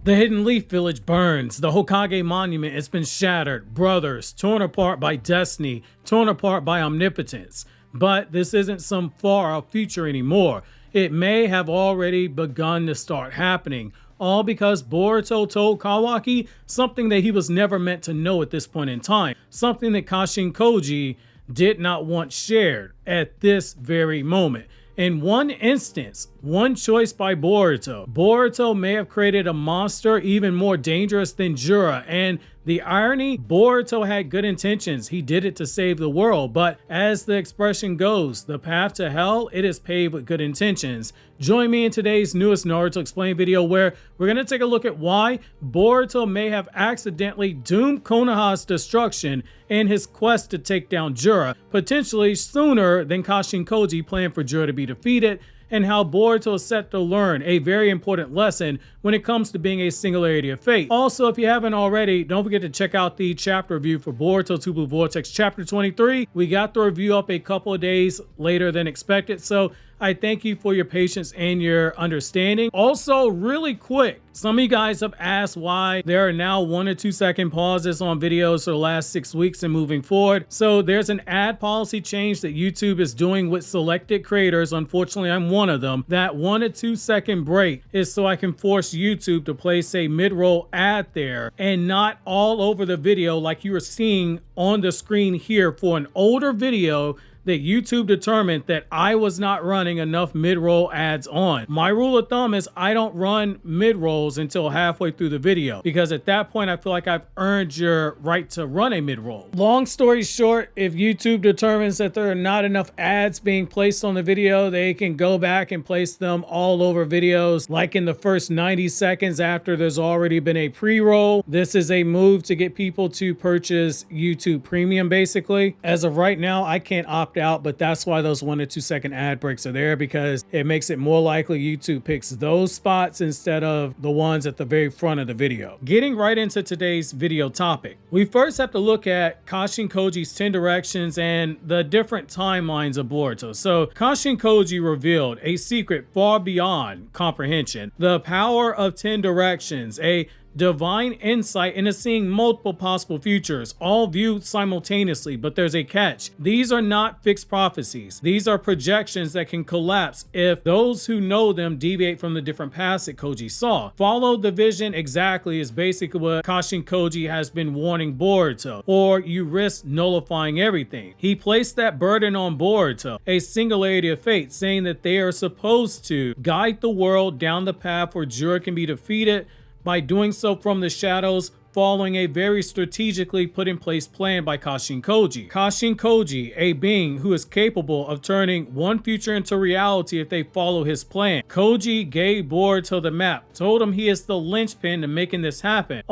The Hidden Leaf Village burns. The Hokage monument has been shattered. Brothers torn apart by destiny, torn apart by omnipotence. But this isn't some far off future anymore. It may have already begun to start happening. All because Boruto told Kawaki something that he was never meant to know at this point in time. Something that Kashin Koji did not want shared at this very moment. In one instance, one choice by Boruto may have created a monster even more dangerous than Jura, and the irony, Boruto had good intentions. He did it to save the world, but as the expression goes, the path to hell, it is paved with good intentions. Join me in today's newest Naruto Explained video where we're going to take a look at why Boruto may have accidentally doomed Konoha's destruction in his quest to take down Jura, potentially sooner than Kashin Koji planned for Jura to be defeated, and how Boruto is set to learn a very important lesson when it comes to being a singularity of fate. Also, if you haven't already, don't forget to check out the chapter review for Boruto 2 Blue Vortex Chapter 23. We got the review up a couple of days later than expected, so I thank you for your patience and your understanding. Also, really quick, some of you guys have asked why there are now 1 or 2 second pauses on videos for the last 6 weeks and moving forward. So there's an ad policy change that YouTube is doing with selected creators. Unfortunately, I'm one of them. That 1 or 2 second break is so I can force YouTube to place a mid-roll ad there and not all over the video like you are seeing on the screen here for an older video that YouTube determined that I was not running enough mid-roll ads on. My rule of thumb is I don't run mid-rolls until halfway through the video, because at that point I feel like I've earned your right to run a mid-roll. Long story short, if YouTube determines that there are not enough ads being placed on the video, they can go back and place them all over videos, like in the first 90 seconds after there's already been a pre-roll. This is a move to get people to purchase YouTube Premium, basically. As of right now, I can't opt out, but that's why those 1 or 2 second ad breaks are there, because it makes it more likely YouTube picks those spots instead of the ones at the very front of the video. Getting right into today's video topic, we first have to look at Kashin Koji's 10 directions and the different timelines of Boruto. So Kashin Koji revealed a secret far beyond comprehension: the power of 10 directions, a divine insight into seeing multiple possible futures, all viewed simultaneously. But there's a catch. These are not fixed prophecies. These are projections that can collapse if those who know them deviate from the different paths that Koji saw. Follow the vision exactly is basically what Kashin Koji has been warning Boruto, or you risk nullifying everything. He placed that burden on Boruto, a singularity of fate, saying that they are supposed to guide the world down the path where Jura can be defeated, by doing so from the shadows, following a very strategically put in place plan by Kashin Koji. Kashin Koji, a being who is capable of turning one future into reality if they follow his plan. Koji gave Boruto the map, told him he is the linchpin to making this happen.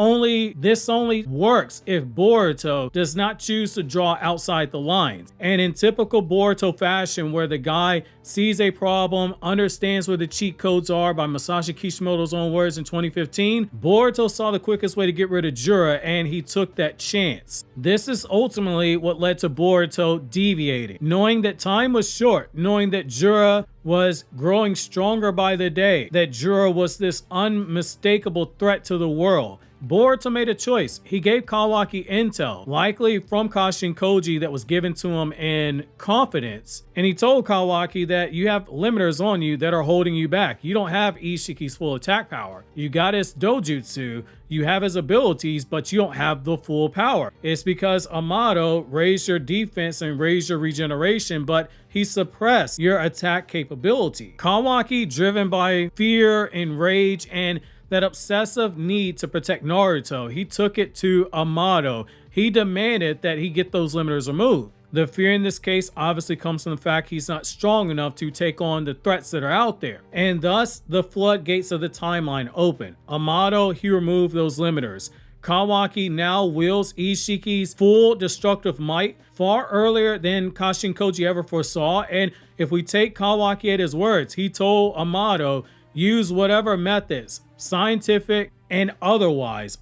This only works if Boruto does not choose to draw outside the lines. And in typical Boruto fashion, where the guy sees a problem, understands where the cheat codes are, by Masashi Kishimoto's own words in 2015, Boruto saw the quickest way to get rid of Jura, and he took that chance. This is ultimately what led to Boruto deviating. Knowing that time was short, knowing that Jura was growing stronger by the day, that Jura was this unmistakable threat to the world, Boruto made a choice. He gave Kawaki intel, likely from Kashin Koji, that was given to him in confidence. And he told Kawaki that you have limiters on you that are holding you back. You don't have Ishiki's full attack power. You got his dojutsu, you have his abilities, but you don't have the full power. It's because Amato raised your defense and raised your regeneration, but he suppressed your attack capability. Kawaki, driven by fear and rage and that obsessive need to protect Naruto, he took it to Amato. He demanded that he get those limiters removed. The fear in this case obviously comes from the fact he's not strong enough to take on the threats that are out there. And thus, the floodgates of the timeline open. Amato, he removed those limiters. Kawaki now wields Ishiki's full destructive might far earlier than Kashin Koji ever foresaw. And if we take Kawaki at his words, he told Amato, use whatever methods, scientific, and otherwise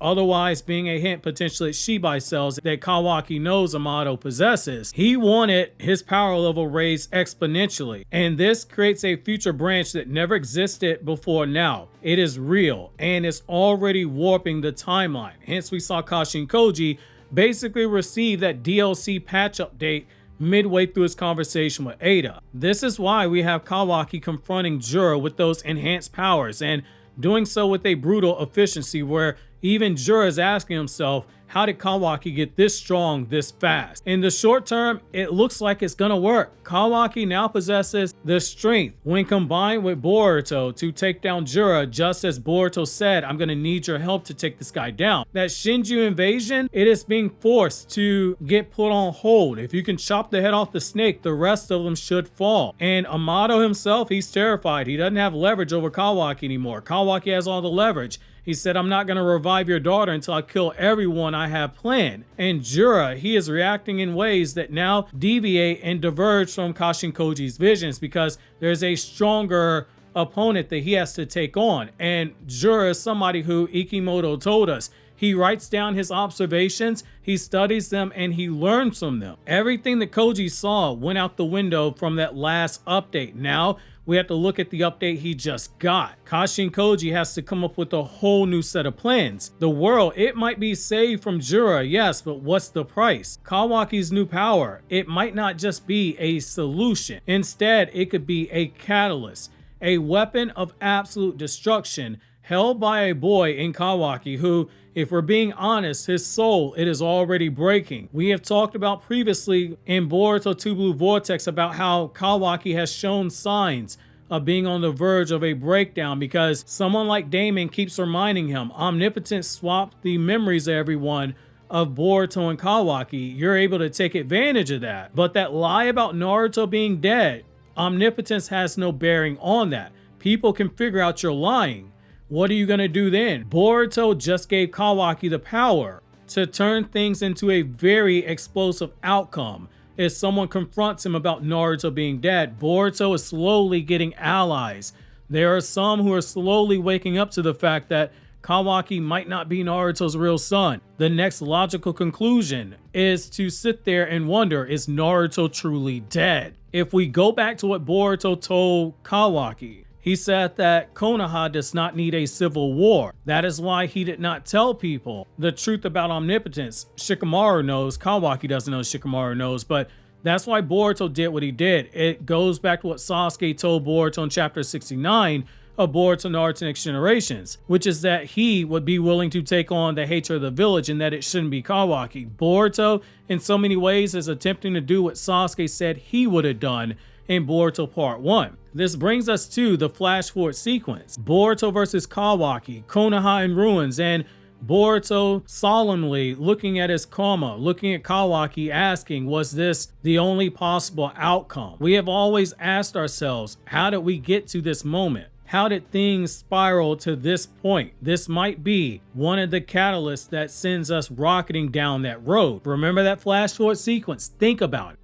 being a hint potentially at Shibai cells that Kawaki knows Amato possesses. He wanted his power level raised exponentially, and this creates a future branch that never existed before now. It is real, and it's already warping the timeline. Hence we saw Kashin Koji basically receive that DLC patch update midway through his conversation with Ada. This is why we have Kawaki confronting Jura with those enhanced powers, and doing so with a brutal efficiency where even Jura is asking himself, how did Kawaki get this strong this fast? In the short term, it looks like it's gonna work. Kawaki now possesses the strength when combined with Boruto to take down Jura, just as Boruto said, I'm gonna need your help to take this guy down. That Shinju invasion, it is being forced to get put on hold. If you can chop the head off the snake, the rest of them should fall. And Amato himself, he's terrified. He doesn't have leverage over Kawaki anymore. Kawaki has all the leverage. He said, I'm not going to revive your daughter until I kill everyone I have planned. And Jura, he is reacting in ways that now deviate and diverge from Kashin Koji's visions because there's a stronger opponent that he has to take on. And Jura is somebody who Ikimoto told us, he writes down his observations, he studies them, and he learns from them. Everything that Koji saw went out the window from that last update. Now, we have to look at the update he just got. Kashin Koji has to come up with a whole new set of plans. The world, it might be saved from Jura, yes, but what's the price? Kawaki's new power, it might not just be a solution. Instead, it could be a catalyst, a weapon of absolute destruction held by a boy in Kawaki who, if we're being honest, his soul, it is already breaking. We have talked about previously in Boruto 2 Blue Vortex about how Kawaki has shown signs of being on the verge of a breakdown because someone like Damon keeps reminding him, Omnipotence swapped the memories of everyone of Boruto and Kawaki. You're able to take advantage of that. But that lie about Naruto being dead, Omnipotence has no bearing on that. People can figure out you're lying. What are you going to do then? Boruto just gave Kawaki the power to turn things into a very explosive outcome. If someone confronts him about Naruto being dead, Boruto is slowly getting allies. There are some who are slowly waking up to the fact that Kawaki might not be Naruto's real son. The next logical conclusion is to sit there and wonder, is Naruto truly dead? If we go back to what Boruto told Kawaki, he said that Konoha does not need a civil war. That is why he did not tell people the truth about Omnipotence. Shikamaru knows, Kawaki doesn't know, Shikamaru knows, but that's why Boruto did what he did. It goes back to what Sasuke told Boruto in chapter 69 of Boruto Naruto Next Generations, which is that he would be willing to take on the hatred of the village and that it shouldn't be Kawaki. Boruto, in so many ways, is attempting to do what Sasuke said he would have done in Boruto Part 1. This brings us to the flash forward sequence. Boruto versus Kawaki, Konoha in ruins, and Boruto solemnly looking at his karma, looking at Kawaki asking, was this the only possible outcome? We have always asked ourselves, how did we get to this moment? How did things spiral to this point? This might be one of the catalysts that sends us rocketing down that road. Remember that flash forward sequence? Think about it.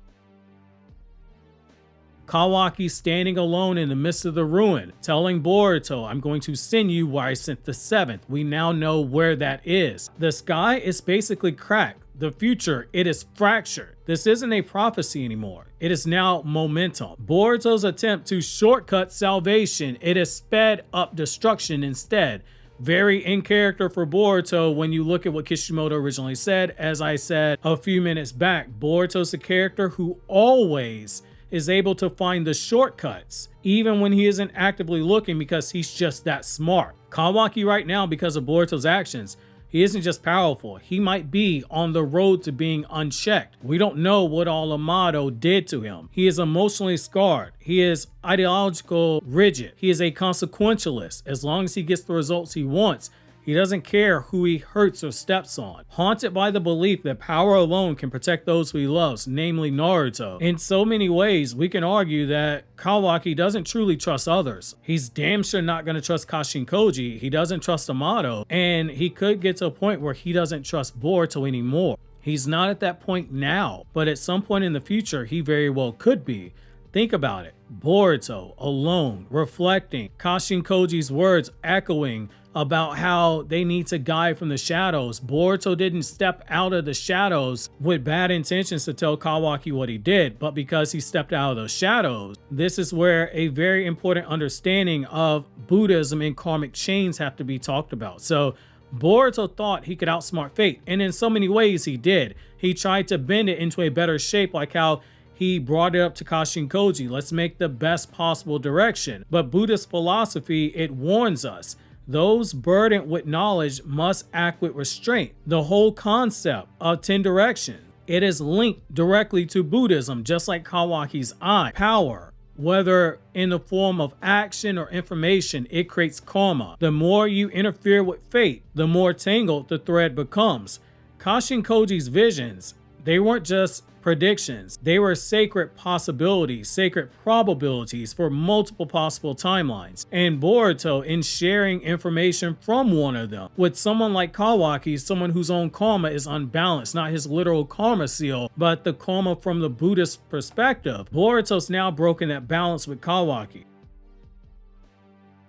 Kawaki standing alone in the midst of the ruin, telling Boruto, I'm going to send you where I sent the 7th. We now know where that is. The sky is basically cracked. The future, it is fractured. This isn't a prophecy anymore. It is now momentum. Boruto's attempt to shortcut salvation, it has sped up destruction instead. Very in character for Boruto when you look at what Kishimoto originally said. As I said a few minutes back, Boruto's a character who always is able to find the shortcuts, even when he isn't actively looking because he's just that smart. Kawaki right now, because of Boruto's actions, he isn't just powerful, he might be on the road to being unchecked. We don't know what all Amato did to him. He is emotionally scarred. He is ideological rigid. He is a consequentialist. As long as he gets the results he wants, he doesn't care who he hurts or steps on. Haunted by the belief that power alone can protect those who he loves, namely Naruto. In so many ways, we can argue that Kawaki doesn't truly trust others. He's damn sure not going to trust Kashin Koji. He doesn't trust Amato. And he could get to a point where he doesn't trust Boruto anymore. He's not at that point now, but at some point in the future, he very well could be. Think about it. Boruto, alone, reflecting, Kashin Koji's words echoing about how they need to guide from the shadows. Boruto didn't step out of the shadows with bad intentions to tell Kawaki what he did, but because he stepped out of those shadows. This is where a very important understanding of Buddhism and karmic chains have to be talked about. So Boruto thought he could outsmart fate, and in so many ways he did. He tried to bend it into a better shape, like how he brought it up to Kashin Koji. Let's make the best possible direction. But Buddhist philosophy, it warns us, those burdened with knowledge must act with restraint. The whole concept of 10 directions, it is linked directly to Buddhism, just like Kawaki's eye. Power, whether in the form of action or information, it creates karma. The more you interfere with fate, the more tangled the thread becomes. Kashin Koji's visions, they weren't just predictions. They were sacred possibilities, sacred probabilities for multiple possible timelines. And Boruto, in sharing information from one of them, with someone like Kawaki, someone whose own karma is unbalanced, not his literal karma seal, but the karma from the Buddhist perspective, Boruto's now broken that balance with Kawaki.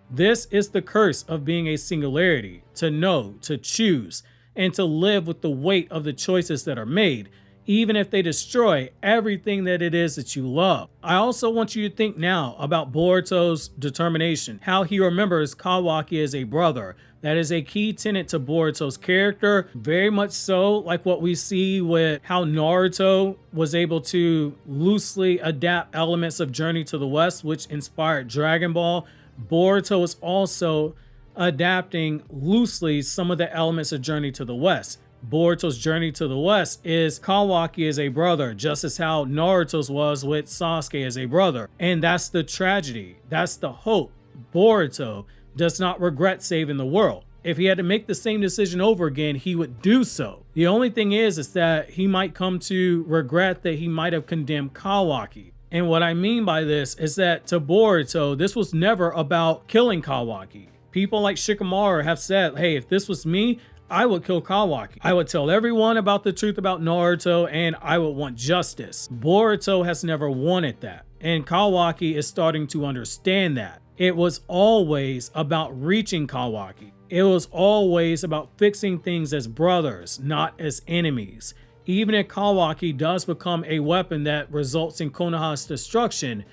This is the curse of being a singularity, to know, to choose, and to live with the weight of the choices that are made, even if they destroy everything that it is that you love. I also want you to think now about Boruto's determination, how he remembers Kawaki as a brother. That is a key tenet to Boruto's character, very much so like what we see with how Naruto was able to loosely adapt elements of Journey to the West, which inspired Dragon Ball. Boruto is also adapting loosely some of the elements of Journey to the West. Boruto's Journey to the West is Kawaki as a brother, just as how Naruto's was with Sasuke as a brother. And that's the tragedy. That's the hope. Boruto does not regret saving the world. If he had to make the same decision over again, he would do so. The only thing is that he might come to regret that he might have condemned Kawaki. And what I mean by this is that to Boruto, this was never about killing Kawaki. People like Shikamaru have said, hey, if this was me, I would kill Kawaki. I would tell everyone about the truth about Naruto, and I would want justice. Boruto has never wanted that, and Kawaki is starting to understand that. It was always about reaching Kawaki. It was always about fixing things as brothers, not as enemies. Even if Kawaki does become a weapon that results in Konoha's destruction,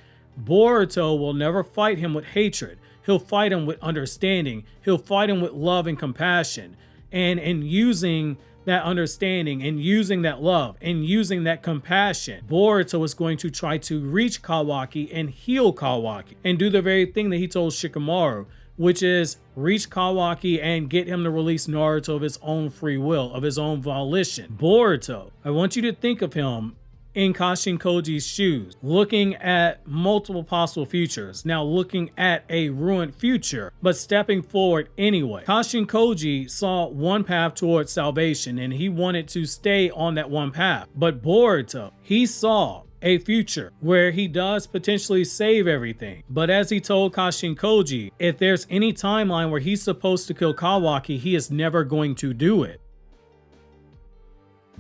Boruto will never fight him with hatred. He'll fight him with understanding. He'll fight him with love and compassion. And in using that understanding and using that love and using that compassion, Boruto is going to try to reach Kawaki and heal Kawaki and do the very thing that he told Shikamaru, which is reach Kawaki and get him to release Naruto of his own free will, of his own volition. Boruto, I want you to think of him in Kashin Koji's shoes, looking at multiple possible futures, now looking at a ruined future, but stepping forward anyway. Kashin Koji saw one path towards salvation and he wanted to stay on that one path. But Boruto, he saw a future where he does potentially save everything. But as he told Kashin Koji, if there's any timeline where he's supposed to kill Kawaki, he is never going to do it.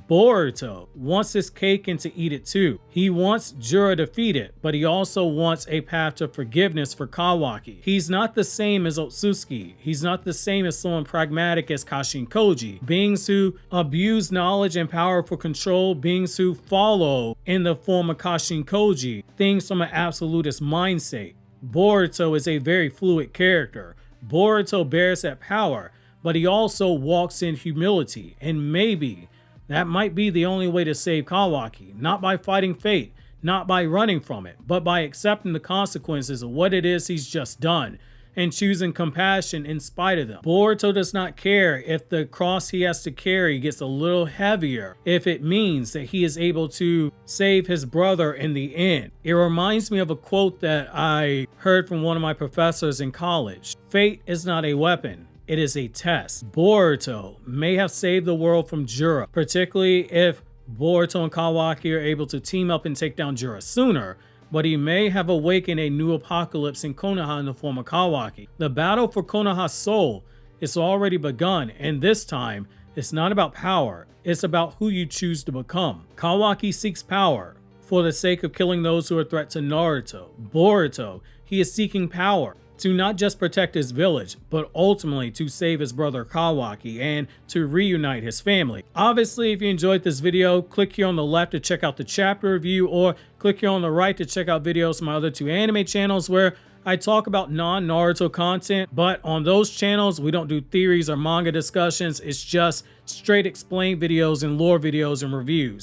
Boruto wants his cake and to eat it too. He wants Jura defeated, but he also wants a path to forgiveness for Kawaki. He's not the same as Otsutsuki. He's not the same as someone pragmatic as Kashin Koji. Beings who abuse knowledge and power for control, beings who follow in the form of Kashin Koji, things from an absolutist mindset. Boruto is a very fluid character. Boruto bears that power, but he also walks in humility, and maybe that might be the only way to save Kawaki, not by fighting fate, not by running from it, but by accepting the consequences of what it is he's just done and choosing compassion in spite of them. Boruto does not care if the cross he has to carry gets a little heavier, if it means that he is able to save his brother in the end. It reminds me of a quote that I heard from one of my professors in college. Fate is not a weapon. It is a test. Boruto may have saved the world from Jura, particularly if Boruto and Kawaki are able to team up and take down Jura sooner, but he may have awakened a new apocalypse in Konoha in the form of Kawaki. The battle for Konoha's soul is already begun, and this time, it's not about power, it's about who you choose to become. Kawaki seeks power for the sake of killing those who are a threat to Naruto. Boruto, he is seeking power to not just protect his village, but ultimately to save his brother Kawaki and to reunite his family. Obviously, if you enjoyed this video, click here on the left to check out the chapter review, or click here on the right to check out videos from my other two anime channels where I talk about non-Naruto content, but on those channels, we don't do theories or manga discussions. It's just straight explain videos and lore videos and reviews.